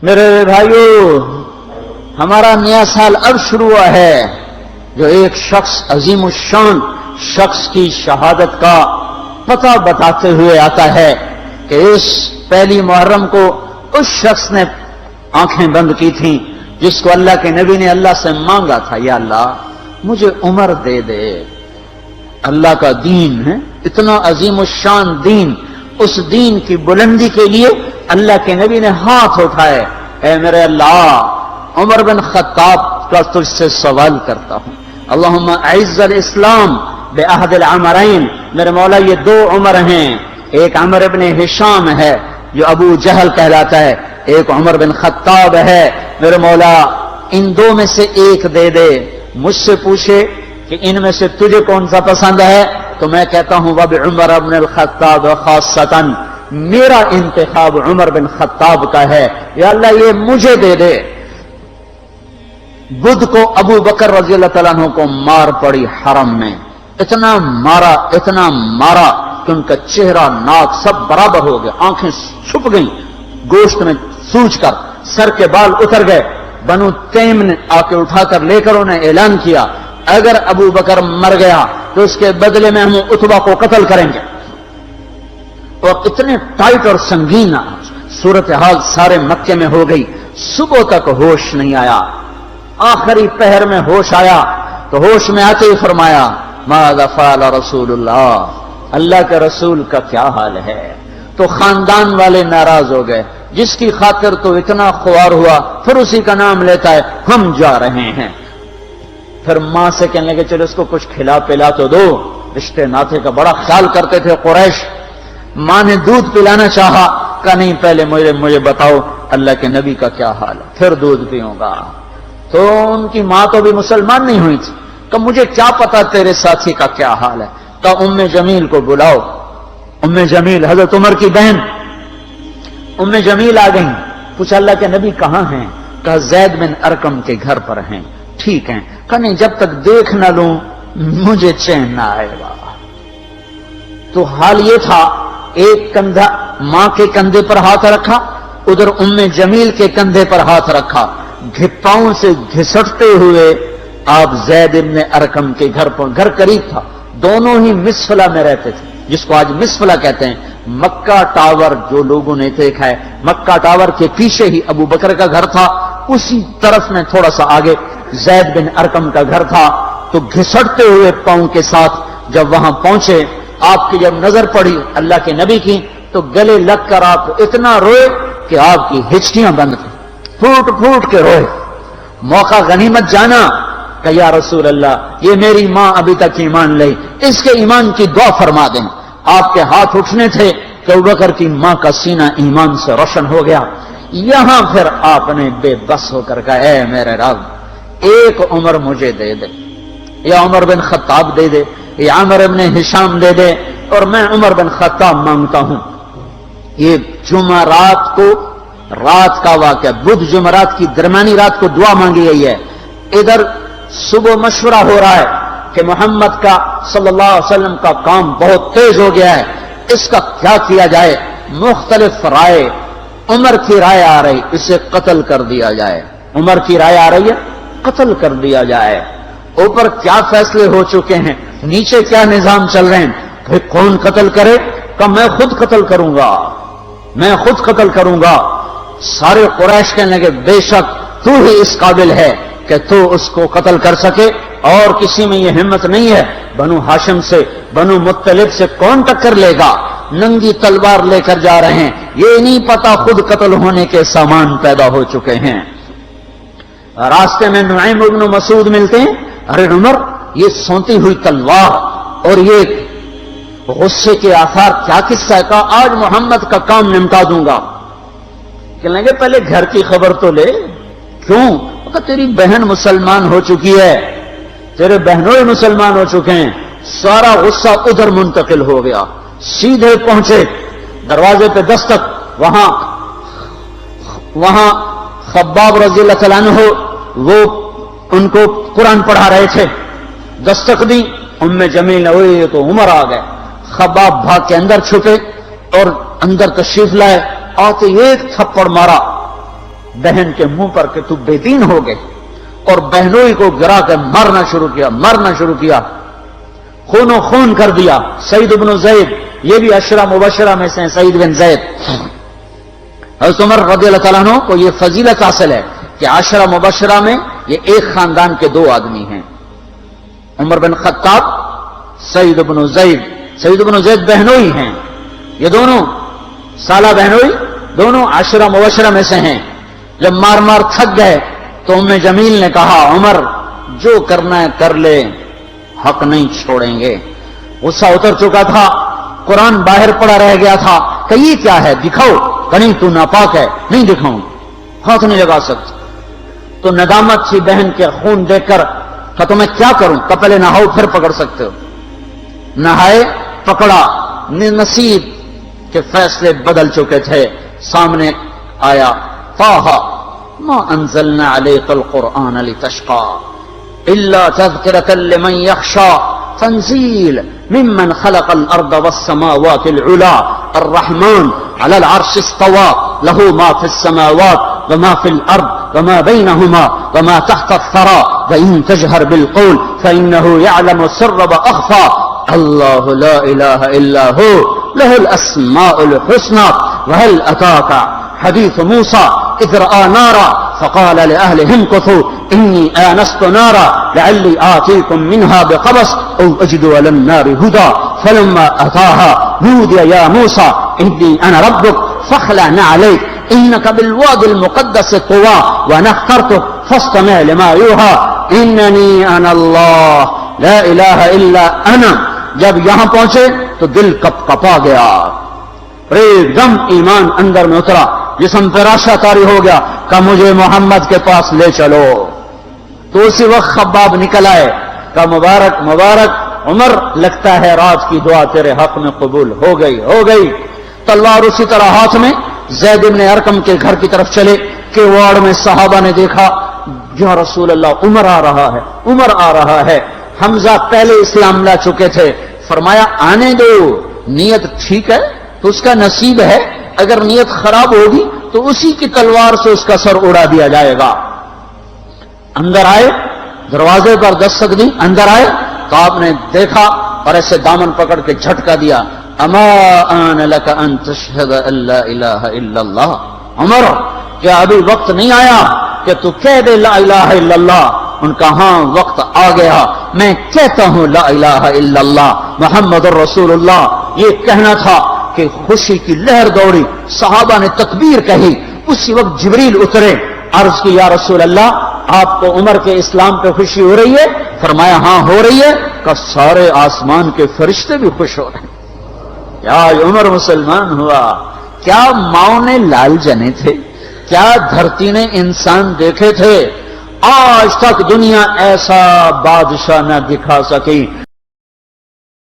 میرے بھائیوں، ہمارا نیا سال اب شروع ہوا ہے، جو ایک شخص عظیم الشان شخص کی شہادت کا پتہ بتاتے ہوئے آتا ہے کہ اس پہلی محرم کو اس شخص نے آنکھیں بند کی تھیں جس کو اللہ کے نبی نے اللہ سے مانگا تھا، یا اللہ مجھے عمر دے دے۔ اللہ کا دین ہے اتنا عظیم الشان دین، اس دین کی بلندی کے لیے اللہ کے نبی نے ہاتھ اٹھائے، اے میرے اللہ عمر بن خطاب کا تجھ سے سوال کرتا ہوں، اللہم اعز الاسلام بعہد العمرین، میرے مولا یہ دو عمر ہیں، ایک عمر بن ہشام ہے جو ابو جہل کہلاتا ہے، ایک عمر بن خطاب ہے، میرے مولا ان دو میں سے ایک دے دے۔ مجھ سے پوچھے کہ ان میں سے تجھے کون سا پسند ہے تو میں کہتا ہوں وبعمر بن الخطاب خاصتاً، میرا انتخاب عمر بن خطاب کا ہے، یا اللہ یہ مجھے دے دے۔ بدھ کو ابو بکر رضی اللہ تعالیٰ عنہ کو مار پڑی حرم میں، اتنا مارا کہ ان کا چہرہ ناک سب برابر ہو گیا، آنکھیں چھپ گئیں گوشت میں سوج کر، سر کے بال اتر گئے۔ بنو تیم نے آ کے اٹھا کر لے کر انہیں اعلان کیا اگر ابو بکر مر گیا تو اس کے بدلے میں ہم عتبہ کو قتل کریں گے، اور اتنے ٹائٹ اور سنگین صورتحال سارے مکے میں ہو گئی۔ صبح تک ہوش نہیں آیا، آخری پہر میں ہوش آیا تو ہوش میں آتے ہی فرمایا ماذا فعل رسول اللہ، اللہ کے رسول کا کیا حال ہے؟ تو خاندان والے ناراض ہو گئے، جس کی خاطر تو اتنا خوار ہوا پھر اسی کا نام لیتا ہے، ہم جا رہے ہیں۔ پھر ماں سے کہنے لگے چلو اس کو کچھ کھلا پلا تو دو، رشتے ناطے کا بڑا خیال کرتے تھے قریش۔ ماں نے دودھ پلانا چاہا، کہا نہیں پہلے مجھے بتاؤ اللہ کے نبی کا کیا حال ہے، پھر دودھ پیوں گا۔ تو ان کی ماں تو بھی مسلمان نہیں ہوئی تھی، کہ مجھے کیا پتا تیرے ساتھی کا کیا حال ہے، کہ ام جمیل کو بلاؤ۔ ام جمیل حضرت عمر کی بہن ام جمیل آ گئیں، پوچھا اللہ کے نبی کہاں ہیں؟ کہا زید بن ارقم کے گھر پر ہیں۔ ٹھیک ہیں، کہا نہیں جب تک دیکھ نہ لوں مجھے چین نہ آئے گا۔ تو حال یہ تھا، ایک کندھا ماں کے کندھے پر ہاتھ رکھا، ادھر ام جمیل کے کندھے پر ہاتھ رکھا، پاؤں سے گھسٹتے ہوئے آپ زید بن ارقم کے گھر پر، گھر قریب تھا، دونوں ہی مسفلہ میں رہتے تھے، جس کو آج مسفلہ کہتے ہیں۔ مکہ ٹاور جو لوگوں نے دیکھا ہے، مکہ ٹاور کے پیچھے ہی ابو بکر کا گھر تھا، اسی طرف میں تھوڑا سا آگے زید بن ارقم کا گھر تھا۔ تو گھسٹتے ہوئے پاؤں کے ساتھ جب وہاں پہنچے، آپ کی جب نظر پڑی اللہ کے نبی کی تو گلے لگ کر آپ اتنا روئے کہ آپ کی ہچکیاں بند تھیں، پھوٹ پھوٹ کے روئے۔ موقع غنیمت جانا کہ یا رسول اللہ یہ میری ماں ابھی تک ایمان لئی، اس کے ایمان کی دعا فرما دیں۔ آپ کے ہاتھ اٹھنے تھے کہ ابوبکر کی ماں کا سینہ ایمان سے روشن ہو گیا۔ یہاں پھر آپ نے بے بس ہو کر کہا اے میرے رب ایک عمر مجھے دے دے، یا عمر بن خطاب دے دے، یا عمر بن ہشام دے دے، اور میں عمر بن خطاب مانگتا ہوں۔ یہ جمعرات کو رات کا واقعہ، بدھ جمعرات کی درمیانی رات کو دعا مانگی گئی ہے۔ ادھر صبح مشورہ ہو رہا ہے کہ محمد کا صلی اللہ علیہ وسلم کا کام بہت تیز ہو گیا ہے، اس کا کیا کیا جائے؟ مختلف رائے، عمر کی رائے آ رہی اسے قتل کر دیا جائے، عمر کی رائے آ رہی ہے قتل کر دیا جائے۔ اوپر کیا فیصلے ہو چکے ہیں، نیچے کیا نظام چل رہے ہیں، پھر کون قتل کرے؟ کہ میں خود قتل کروں گا، میں خود قتل کروں گا۔ سارے قریش کہنے لگے بے شک تو ہی اس قابل ہے کہ تو اس کو قتل کر سکے، اور کسی میں یہ ہمت نہیں ہے۔ بنو ہاشم سے، بنو مطلب سے کون ٹکر لے گا؟ ننگی تلوار لے کر جا رہے ہیں، یہ نہیں پتا خود قتل ہونے کے سامان پیدا ہو چکے ہیں۔ راستے میں نعیم بن مسعود ملتے ہیں، ارے عمر یہ سونتی ہوئی تلوار اور یہ غصے کے آثار کیا قصہ ہے؟ کہا آج محمد کا کام نمٹا دوں گا۔ کہنے لگے پہلے گھر کی خبر تو لے، کیوں؟ کہ تیری بہن مسلمان ہو چکی ہے، تیرے بہنوں ہی مسلمان ہو چکے ہیں۔ سارا غصہ ادھر منتقل ہو گیا، سیدھے پہنچے دروازے پہ دستک، وہاں خباب رضی اللہ تعالیٰ عنہ وہ ان کو قرآن پڑھا رہے تھے، دستک دی، ام جمیل نے ہوئی تو عمر آ گئے۔ خباب بھاگ کے اندر چھپے اور اندر تشریف لائے، آتے ایک تھپڑ مارا، بہن کے منہ پر کہ تو بے دین ہو گئے، اور بہنوئی کو گرا کے مارنا شروع کیا، خون و خون کر دیا۔ سعید بن زید، یہ بھی عشرہ مبشرہ میں سے ہیں، سعید بن زید۔ حضرت عمر رضی اللہ تعالیٰ عنہ کو یہ فضیلت حاصل ہے کہ عشرہ مبشرہ میں یہ ایک خاندان کے دو آدمی ہیں، عمر بن خطاب، سعید بن زید۔ سعید بن زید بہنوئی ہیں، یہ دونوں سالہ بہنوئی، دونوں عشرہ مبشرہ میں سے ہیں۔ جب مار مار تھک گئے تو ام جمیل نے کہا عمر جو کرنا ہے کر لے، حق نہیں چھوڑیں گے۔ غصہ اتر چکا تھا، قرآن باہر پڑا رہ گیا تھا کہ یہ کیا ہے، دکھاؤ کہ نہیں تو ناپاک ہے، نہیں دکھاؤں، ہاتھ نہیں لگا سکتا۔ تو ندامت تھی بہن کے خون دیکھ کر کہ تو میں کیا کروں، کہ پہلے نہاؤ پھر پکڑ سکتے ہو۔ نہائے، پکڑا، نصیب کے فیصلے بدل چکے تھے۔ سامنے آیا طٰہ ما انزلنا علیک القرآن لتشقى الا تذکرۃ لمن یخشى تنزیل ممن خلق الارض والسماوات العلی الرحمن علی العرش استوى له ما في السماوات وما في الارض وما بينهما وما تحت الثرى وان تجهر بالقول فانه يعلم السر واخفى اللہ لا الہ الا ہو لہ الاسماء الحسنى وهل اتاك حدیث موسیٰ اذ رأى نارا فقال لأهلهم امكثوا إني آنست نارا لعلي آتيكم منها بقبس أو أجد على النار هدى فلما أتاها نودي يا موسى إني أنا ربك فاخلع نعليك إنك بالوادي المقدس طوى وأنا اخترتك فاستمع لما يوحى إنني أنا الله لا إله إلا أنا۔ جب یہاں پہنچے تو دل کپ کپا گیا، ایک دم ایمان اندر میں اترا، جسم پہ راشا طاری ہو گیا کہ مجھے محمد کے پاس لے چلو۔ تو اسی وقت خباب نکل آئے کہ مبارک مبارک عمر، لگتا ہے رات کی دعا تیرے حق میں قبول ہو گئی۔ تلوار اسی طرح ہاتھ میں زید بن ارقم کے گھر کی طرف چلے کہ واڑ میں صحابہ نے دیکھا یا رسول اللہ عمر آ رہا ہے۔ حمزہ پہلے اسلام لا چکے تھے، فرمایا آنے دو، نیت ٹھیک ہے تو اس کا نصیب ہے، اگر نیت خراب ہوگی تو اسی کی تلوار سے اس کا سر اڑا دیا جائے گا۔ اندر آئے، دروازے پر دستک دی، اندر آئے تو آپ نے دیکھا اور ایسے دامن پکڑ کے جھٹکا دیا، اما آن لک ان تشہد ان لا الہ الا اللہ۔ عمر، کیا ابھی وقت نہیں آیا کہ تو کہہ دے لا الہ الا اللہ؟ ان کا ہاں وقت آ گیا، میں کہتا ہوں لا الہ الا اللہ محمد الرسول اللہ۔ یہ کہنا تھا کہ خوشی کی لہر دوڑی، صحابہ نے تکبیر کہی، اسی وقت جبریل اترے، عرض کی یا رسول اللہ آپ کو عمر کے اسلام پہ خوشی ہو رہی ہے؟ فرمایا ہاں ہو رہی ہے، کہ سارے آسمان کے فرشتے بھی خوش ہو رہے ہیں۔ کیا عمر مسلمان ہوا، کیا ماؤں نے لال جنے تھے، کیا دھرتی نے انسان دیکھے تھے، آج تک دنیا ایسا بادشاہ نہ دکھا سکی۔